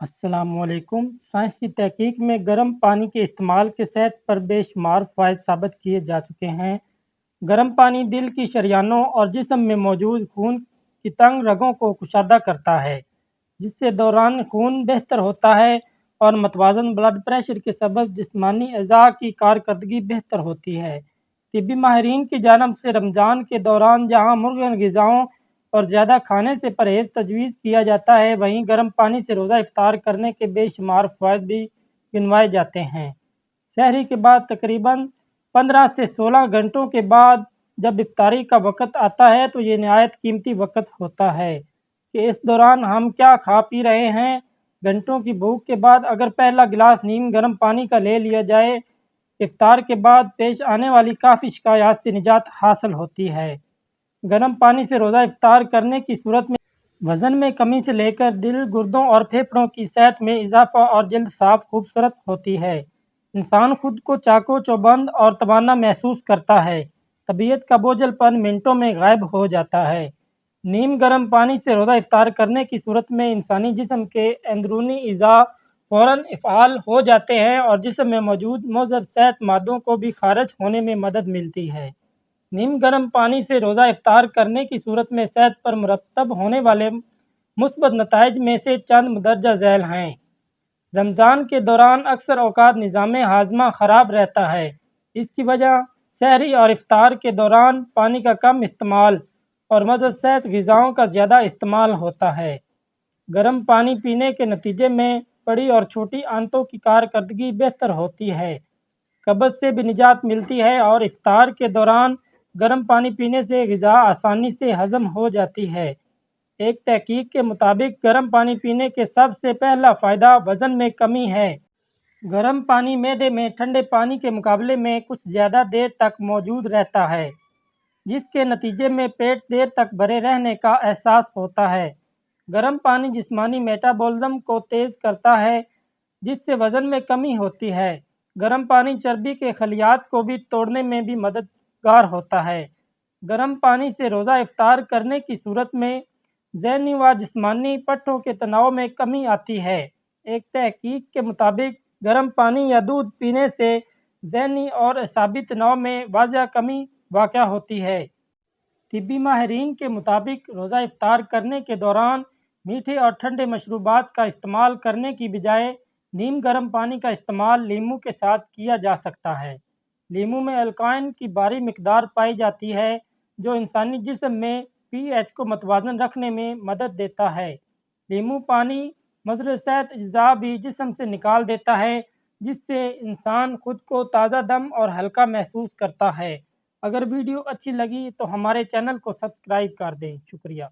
السلام علیکم۔ سائنسی تحقیق میں گرم پانی کے استعمال کے صحت پر بے شمار فوائد ثابت کیے جا چکے ہیں۔ گرم پانی دل کی شریانوں اور جسم میں موجود خون کی تنگ رگوں کو کشادہ کرتا ہے، جس سے دوران خون بہتر ہوتا ہے اور متوازن بلڈ پریشر کے سبب جسمانی اعضاء کی کارکردگی بہتر ہوتی ہے۔ طبی ماہرین کی جانب سے رمضان کے دوران جہاں مرغن غذاؤں اور زیادہ کھانے سے پرہیز تجویز کیا جاتا ہے، وہیں گرم پانی سے روزہ افطار کرنے کے بے شمار فوائد بھی گنوائے جاتے ہیں۔ سحری کے بعد تقریباً 15 سے 16 گھنٹوں کے بعد جب افطاری کا وقت آتا ہے تو یہ نہایت قیمتی وقت ہوتا ہے کہ اس دوران ہم کیا کھا پی رہے ہیں۔ گھنٹوں کی بھوک کے بعد اگر پہلا گلاس نیم گرم پانی کا لے لیا جائے، افطار کے بعد پیش آنے والی کافی شکایات سے نجات حاصل ہوتی ہے۔ گرم پانی سے روزہ افطار کرنے کی صورت میں وزن میں کمی سے لے کر دل، گردوں اور پھیپھڑوں کی صحت میں اضافہ اور جلد صاف خوبصورت ہوتی ہے۔ انسان خود کو چاق و چوبند اور توانا محسوس کرتا ہے۔ طبیعت کا بوجھل پن منٹوں میں غائب ہو جاتا ہے۔ نیم گرم پانی سے روزہ افطار کرنے کی صورت میں انسانی جسم کے اندرونی اعضاء فوراً فعال ہو جاتے ہیں اور جسم میں موجود مضر صحت مادوں کو بھی خارج ہونے میں مدد ملتی ہے۔ نیم گرم پانی سے روزہ افطار کرنے کی صورت میں صحت پر مرتب ہونے والے مثبت نتائج میں سے چند مندرجہ ذیل ہیں۔ رمضان کے دوران اکثر اوقات نظام ہاضمہ خراب رہتا ہے۔ اس کی وجہ سحری اور افطار کے دوران پانی کا کم استعمال اور مضر صحت غذاؤں کا زیادہ استعمال ہوتا ہے۔ گرم پانی پینے کے نتیجے میں بڑی اور چھوٹی آنتوں کی کارکردگی بہتر ہوتی ہے، قبض سے بھی نجات ملتی ہے اور افطار کے دوران گرم پانی پینے سے غذا آسانی سے ہضم ہو جاتی ہے۔ ایک تحقیق کے مطابق گرم پانی پینے کے سب سے پہلا فائدہ وزن میں کمی ہے۔ گرم پانی معدے میں ٹھنڈے پانی کے مقابلے میں کچھ زیادہ دیر تک موجود رہتا ہے، جس کے نتیجے میں پیٹ دیر تک بھرے رہنے کا احساس ہوتا ہے۔ گرم پانی جسمانی میٹابولزم کو تیز کرتا ہے، جس سے وزن میں کمی ہوتی ہے۔ گرم پانی چربی کے خلیات کو بھی توڑنے میں بھی مددگار ہوتا ہے۔ گرم پانی سے روزہ افطار کرنے کی صورت میں ذہنی و جسمانی پٹھوں کے تناؤ میں کمی آتی ہے۔ ایک تحقیق کے مطابق گرم پانی یا دودھ پینے سے ذہنی اور اعصابی تناؤ میں واضح کمی واقع ہوتی ہے۔ طبی ماہرین کے مطابق روزہ افطار کرنے کے دوران میٹھے اور ٹھنڈے مشروبات کا استعمال کرنے کی بجائے نیم گرم پانی کا استعمال لیموں کے ساتھ کیا جا سکتا ہے۔ لیموں میں الکالین کی بھاری مقدار پائی جاتی ہے، جو انسانی جسم میں پی ایچ کو متوازن رکھنے میں مدد دیتا ہے۔ لیموں پانی مضر صحت اجزاء بھی جسم سے نکال دیتا ہے، جس سے انسان خود کو تازہ دم اور ہلکا محسوس کرتا ہے۔ اگر ویڈیو اچھی لگی تو ہمارے چینل کو سبسکرائب کر دیں۔ شکریہ۔